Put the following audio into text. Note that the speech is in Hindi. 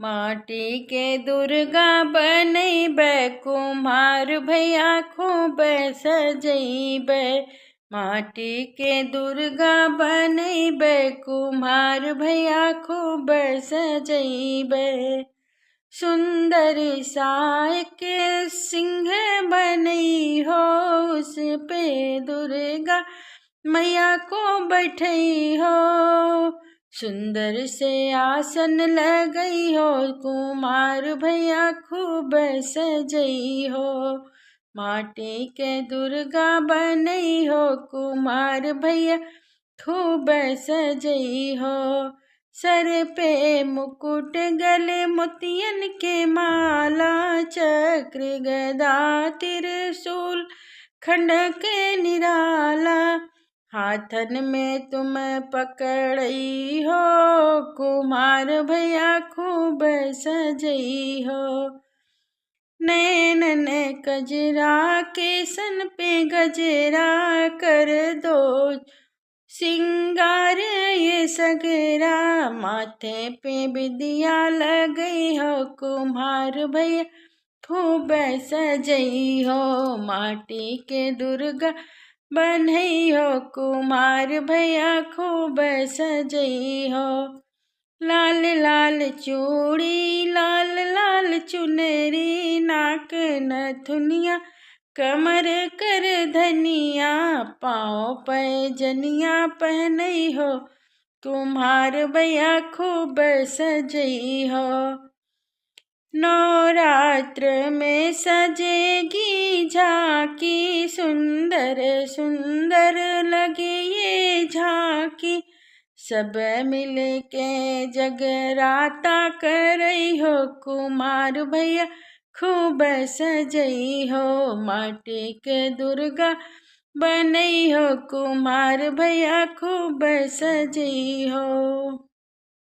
माटी के दुर्गा बनैबै कुम्हार भैया खूब सजैबै। माटी के दुर्गा बनैबै कुम्हार भैया खूब सजैबै। सुंदर साय के सिंह बनैहो, उस पे दुर्गा मैया को बैठैहो। सुंदर से आसन लगैहो, कुम्हार भैया खूब सजैहो। माटी के दुर्गा बनैहो, कुम्हार भैया खूब सजैहो। सर पे मुकुट गले मोतियन के माला, चक्र गदा त्रिशूल खंडक निराला। हाथन में तुम पकड़ैहो, कुम्हार भैया खूब सजैहो। नैनन कजरा केसन पे गजरा कर दो सिंगार ये सगरा। माथे पे बिंदिया लगैहो, कुम्हार भैया खूब सजैहो। माटी के दुर्गा बनैहो, कुम्हार भैया खूब सजैहो। लाल लाल चूड़ी लाल लाल चुनरी, नाक नथुनिया कमर कर धनिया। पाँव पैजनिया पहनैहो, कुम्हार भैया खूब सजैहो। नवरात्र में सजेगी झांकी, सुंदर सुंदर लगे ये झांकी। सब मिल के जगराता करैहो, कुम्हार भैया खूब सजैहो। माटी के दुर्गा बनैहो, कुम्हार भैया खूब सजैहो।